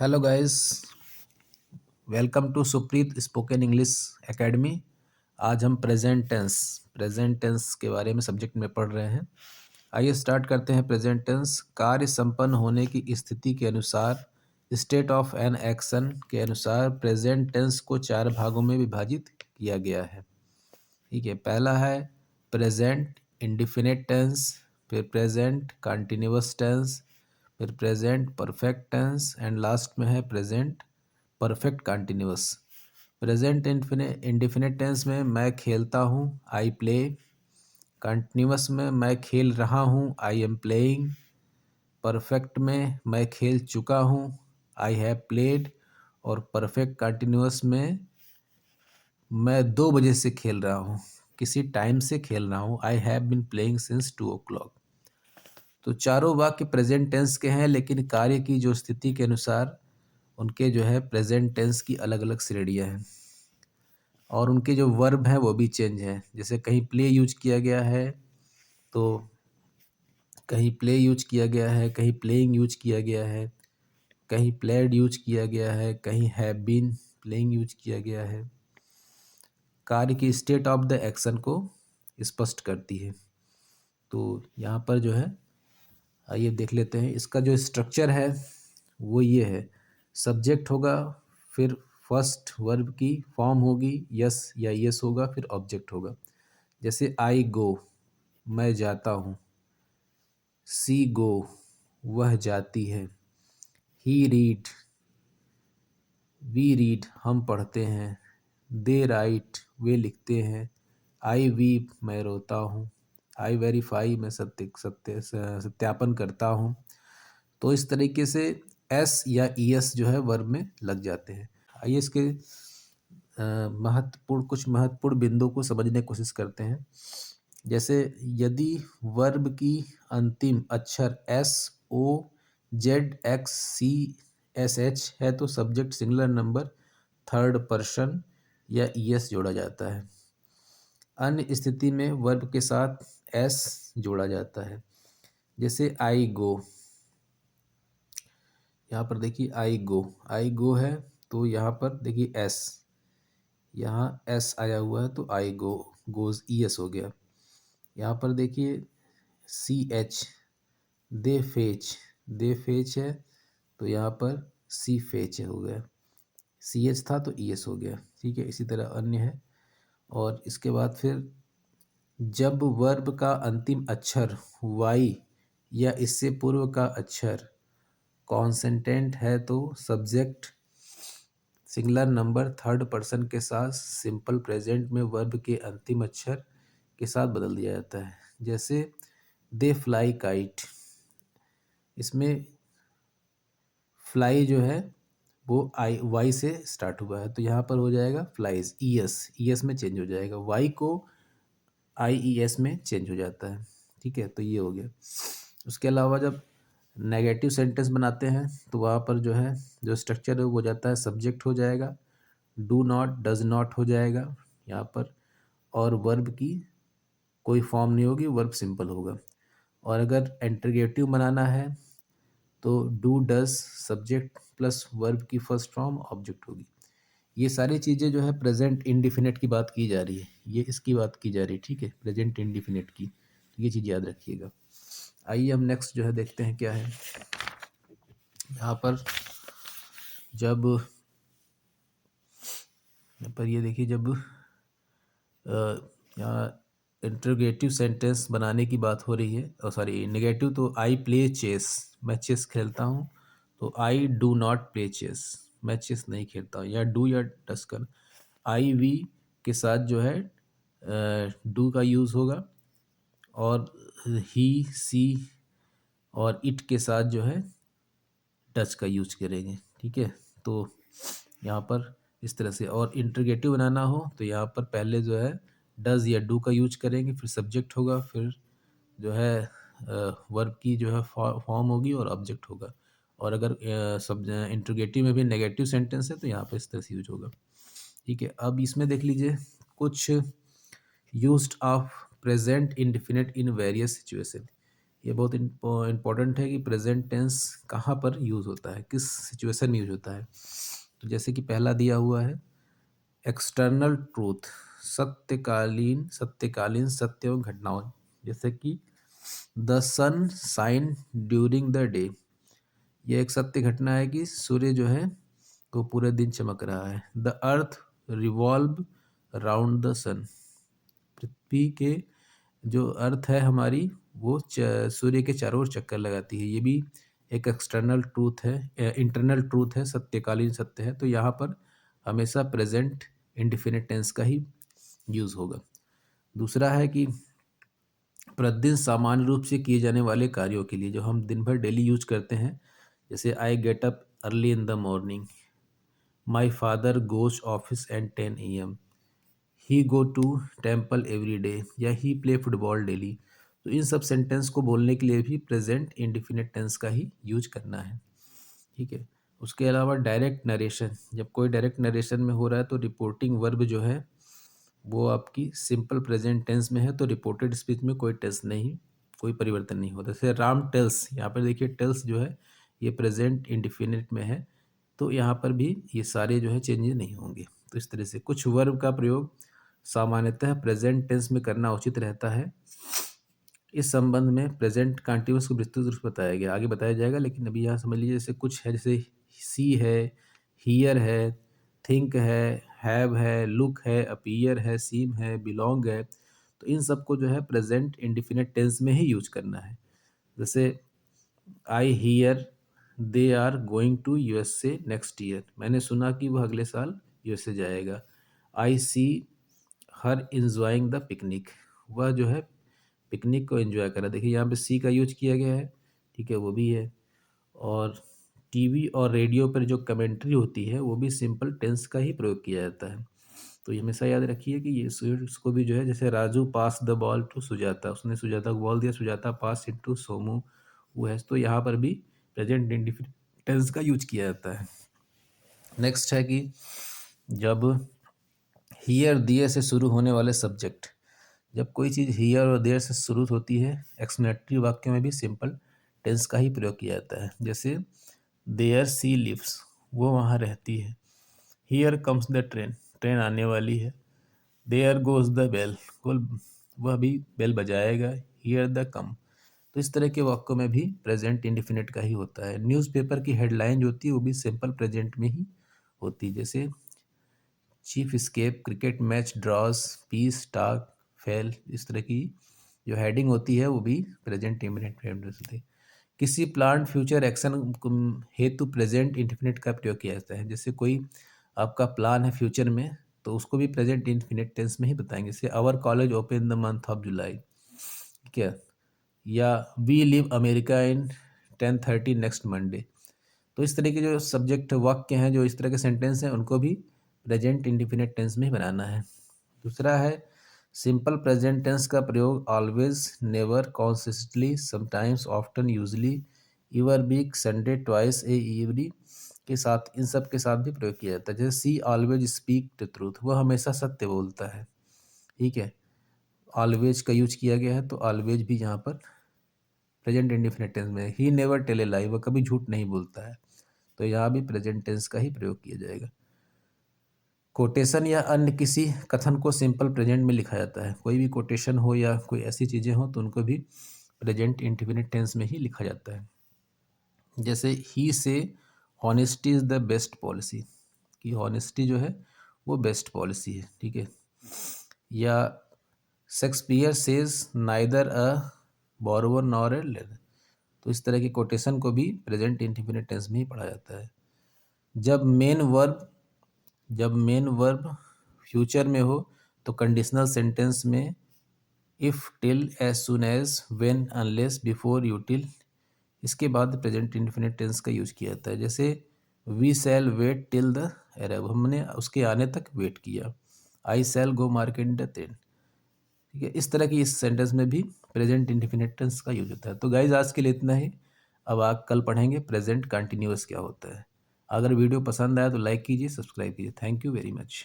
Hello guys, welcome to Supreet spoken English academy. आज हम present tense के बारे में सब्जेक्ट में पढ़ रहे हैं। आइए स्टार्ट करते हैं। प्रेजेंट टेंस कार्य संपन्न होने की स्थिति के अनुसार, स्टेट ऑफ एन एक्शन के अनुसार प्रेजेंट टेंस को 4 भागों में विभाजित किया गया है। ठीक है, पहला है प्रेजेंट इंडिफिनिट टेंस, फिर प्रेजेंट कंटिन्यूअस टेंस, फिर present perfect tense and last में है present perfect continuous. Present indefinite tense में मैं खेलता हूँ, आई प्ले। कंटिन्यूअस में मैं खेल रहा हूँ, आई एम प्लेइंग। परफेक्ट में मैं खेल चुका हूँ, आई हैव प्लेड। और परफेक्ट कंटिन्यूअस में मैं 2 बजे से खेल रहा हूँ, किसी टाइम से खेल रहा हूँ, I have been playing since 2 o'clock। तो चारों वाक्य प्रेजेंट टेंस के हैं, लेकिन कार्य की जो स्थिति के अनुसार उनके जो है प्रेजेंट टेंस की अलग अलग श्रेणियाँ हैं और उनके जो वर्ब हैं वो भी चेंज हैं। जैसे कहीं प्ले यूज किया गया है तो कहीं प्ले यूज किया गया है, कहीं प्लेइंग यूज किया गया है, कहीं प्लेड यूज किया गया है, कहीं हैव बीन प्लेइंग यूज किया गया है। कार्य की स्टेट ऑफ द एक्शन को स्पष्ट करती है। तो यहाँ पर जो है, आइए देख लेते हैं। इसका जो स्ट्रक्चर है वो ये है। सब्जेक्ट होगा, फिर फर्स्ट वर्ब की फॉर्म होगी यस या यस होगा, फिर ऑब्जेक्ट होगा। जैसे आई गो, मैं जाता हूँ। सी गो, वह जाती है। ही रीड, वी रीड, हम पढ़ते हैं। दे राइट, वे लिखते हैं। आई वीप, मैं रोता हूँ। आई वेरीफाई, मैं सत्यापन करता हूँ। तो इस तरीके से एस या ई एस जो है वर्ब में लग जाते हैं। आइए इसके कुछ महत्वपूर्ण बिंदुओं को समझने की कोशिश करते हैं। जैसे यदि वर्ब की अंतिम अक्षर S O Z X C S H है तो subject singular number third person या ई एस जोड़ा जाता है। अन्य स्थिति में वर्ब के साथ एस जोड़ा जाता है। जैसे आई गो, यहाँ पर देखिए आई गो है तो यहाँ पर देखिए एस, यहाँ एस आया हुआ है तो आई गो, गोज ई एस हो गया। यहाँ पर देखिए सी एच, दे फेच है तो यहाँ पर सी फेच हो गया। सी एच था तो ई एस हो गया। ठीक है, इसी तरह अन्य है। और इसके बाद फिर जब वर्ब का अंतिम अक्षर वाई या इससे पूर्व का अक्षर कॉन्सेंटेंट है तो subject singular number third person के साथ सिंपल प्रेजेंट में वर्ब के अंतिम अक्षर के साथ बदल दिया जाता है। जैसे दे फ्लाई काइट, इसमें फ्लाई जो है वो आई वाई से स्टार्ट हुआ है तो यहाँ पर हो जाएगा फ्लाइज, ई एस में चेंज हो जाएगा। वाई को आई ई एस में चेंज हो जाता है। ठीक है, तो ये हो गया। उसके अलावा जब नेगेटिव सेंटेंस बनाते हैं तो वहाँ पर जो है जो स्ट्रक्चर है वो हो जाता है, सब्जेक्ट हो जाएगा, डू नॉट डज नॉट हो जाएगा यहाँ पर, और वर्ब की कोई फॉर्म नहीं होगी, वर्ब सिंपल होगा। और अगर इंटरोगेटिव बनाना है तो do does subject plus verb की फर्स्ट फॉर्म ऑब्जेक्ट होगी। ये सारी चीज़ें जो है प्रेजेंट इंडिफिनिट की बात की जा रही है, ये इसकी बात की जा रही है। ठीक है, प्रेजेंट इंडिफिनिट की, तो ये चीज़ याद रखिएगा। आइए हम नेक्स्ट जो है देखते हैं क्या है। यहाँ पर ये देखिए, जब यहाँ इंटरोगेटिव सेंटेंस बनाने की बात हो रही है, और सॉरी नेगेटिव, तो आई प्ले चेस, मैं चेस खेलता हूँ, तो I do not play chess, मैं चेस नहीं खेलता हूँ। या डू या डस कर आई वी के साथ जो है डू का यूज़ होगा, और ही सी और इट के साथ जो है डच का यूज करेंगे। ठीक है, तो यहाँ पर इस तरह से। और इंटरोगेटिव बनाना हो तो यहाँ पर पहले जो है डज या डू का यूज करेंगे, फिर सब्जेक्ट होगा, फिर जो है वर्ब की जो है फॉर्म होगी और ऑब्जेक्ट होगा। और अगर सब इंटरोगेटिव में भी नेगेटिव सेंटेंस है तो यहाँ पर इस तरह से यूज होगा। ठीक है, अब इसमें देख लीजिए कुछ used of present indefinite in various situation. ये बहुत इम्पोर्टेंट है कि प्रेजेंट टेंस कहाँ पर यूज़ होता है, किस सिचुएशन में यूज होता है। तो जैसे कि पहला दिया हुआ है एक्सटर्नल ट्रूथ, सत्यकालीन सत्य एवं घटनाओं, जैसे कि the sun shine during the day, यह एक सत्य घटना है कि सूर्य जो है वो पूरे दिन चमक रहा है। The earth revolve round the sun, पृथ्वी के जो अर्थ है हमारी वो सूर्य के चारों ओर चक्कर लगाती है। ये भी एक एक्सटर्नल ट्रूथ है, इंटरनल ट्रूथ है, सत्यकालीन सत्य है। तो यहाँ पर हमेशा प्रेजेंट इंडिफिनिट टेंस का ही यूज़ होगा। दूसरा है कि प्रतिदिन सामान्य रूप से किए जाने वाले कार्यों के लिए जो हम दिन भर डेली यूज करते हैं, जैसे I get up early in the morning, my father goes office at 10 AM, he go to temple every day, या ही प्ले फुटबॉल डेली। तो इन सब सेंटेंस को बोलने के लिए भी प्रेजेंट इंडिफिनिट टेंस का ही यूज करना है। ठीक है। उसके अलावा डायरेक्ट नरेशन, जब कोई डायरेक्ट नरेशन में हो रहा है तो रिपोर्टिंग वर्ब जो है वो आपकी सिंपल प्रेजेंट टेंस में है, तो रिपोर्टेड स्पीच में कोई टेंस नहीं, कोई परिवर्तन नहीं होता। जैसे राम टेल्स, यहाँ पर देखिए टेल्स जो है ये प्रेजेंट इंडिफिनिट में है, तो यहाँ पर भी ये सारे जो है चेंजेस नहीं होंगे। तो इस तरह से कुछ वर्ब का प्रयोग सामान्यतः प्रेजेंट टेंस में करना उचित रहता है। इस संबंध में प्रेजेंट कंटीन्यूअस को विस्तृत रूप से बताया गया, आगे बताया जाएगा, लेकिन अभी यहाँ समझ लीजिए जैसे कुछ है, जैसे सी है, हियर है, थिंक है, हैव है, लुक है, अपीयर है, सीम है, बिलोंग है। तो इन सबको जो है प्रेजेंट इंडिफिनिट टेंस में ही यूज करना है। जैसे I hear they are going to USA next year, मैंने सुना कि वह अगले साल USA जाएगा। I see her enjoying the picnic, वह जो है पिकनिक को एंजॉय करा। देखिए यहाँ पे सी का यूज किया गया है, ठीक है, वो भी है। और टीवी और रेडियो पर जो कमेंट्री होती है वो भी सिंपल टेंस का ही प्रयोग किया जाता है। तो ये हमेशा याद रखिए कि ये इसको भी जो है, जैसे राजू पास द बॉल टू सुजाता, उसने सुजाता को बॉल दिया, सुजाता पास इट टू सोमू, वो है। तो यहाँ पर भी प्रेजेंट इंडिफिनिट टेंस का यूज किया जाता है। नेक्स्ट है कि जब हियर दियर से शुरू होने वाले सब्जेक्ट, जब कोई चीज़ हियर और देयर से शुरू होती है, एक्सप्लेनेटरी वाक्य में भी सिंपल टेंस का ही प्रयोग किया जाता है। जैसे देयर सी लिव्स, वो वहाँ रहती है। Here comes the train, train आने वाली है। देयर गोज द बेल, वह भी बेल बजाएगा। Here the come. तो इस तरह के वाक्यों में भी प्रेजेंट इंडिफिनिट का ही होता है। न्यूज़पेपर की हेडलाइन जो होती है वो भी सिंपल प्रेजेंट में ही होती है। जैसे chief escape, cricket match draws, peace talk fail, इस तरह की जो हेडिंग होती है वो भी प्रेजेंट इंडिफिनिट होती है। किसी प्लांट फ्यूचर एक्शन हेतु प्रेजेंट इंडिफिनिट का प्रयोग किया जाता है। जैसे कोई आपका प्लान है फ्यूचर में, तो उसको भी प्रेजेंट इंडिफिनिट टेंस में ही बताएंगे। जैसे our college open in the month of July, ठीक है, या we live America in 10:30 next Monday. तो इस तरह के जो सब्जेक्ट वाक्य हैं, जो इस तरह के सेंटेंस हैं, उनको भी प्रेजेंट इंडिफिनिट टेंस में ही बनाना है। दूसरा है सिंपल प्रेजेंट टेंस का प्रयोग always, never, consistently, sometimes, often, usually, ever, week, Sunday, twice a every के साथ, इन सब के साथ भी प्रयोग किया जाता है। जैसे सी ऑलवेज स्पीक द ट्रूथ, वह हमेशा सत्य बोलता है। ठीक है, ऑलवेज का यूज किया गया है, तो ऑलवेज भी यहाँ पर प्रेजेंट इंडिफिनिट टेंस में। ही नेवर टेल ए लाई, वह कभी झूठ नहीं बोलता है, तो यहाँ भी प्रेजेंट टेंस का ही प्रयोग किया जाएगा। कोटेशन या अन्य किसी कथन को सिंपल प्रेजेंट में लिखा जाता है। कोई भी कोटेशन हो या कोई ऐसी चीज़ें हो तो उनको भी प्रेजेंट इंडिफिनिट टेंस में ही लिखा जाता है। जैसे ही से honesty is the best policy, कि हॉनेस्टी जो है वो बेस्ट पॉलिसी है। ठीक है, या Shakespeare says neither a borrower nor a leather, तो इस तरह की कोटेशन को भी प्रेजेंट इंडिफिनिट टेंस में ही पढ़ा जाता है। जब मेन वर्ब फ्यूचर में हो तो कंडीशनल सेंटेंस में if, till, as soon as, when, unless, before, until, इसके बाद प्रेजेंट इंडिफिनिट टेंस का यूज किया जाता है। जैसे we shall wait till the arrive, हमने उसके आने तक वेट किया। I shall go market the train, ठीक है। इस तरह की इस सेंटेंस में भी प्रेजेंट इंडिफिनिट टेंस का यूज होता है। तो गाइज आज के लिए इतना ही। अब आप कल पढ़ेंगे प्रेजेंट कंटिन्यूअस क्या होता है। अगर वीडियो पसंद आया तो लाइक कीजिए, सब्सक्राइब कीजिए। Thank you very much.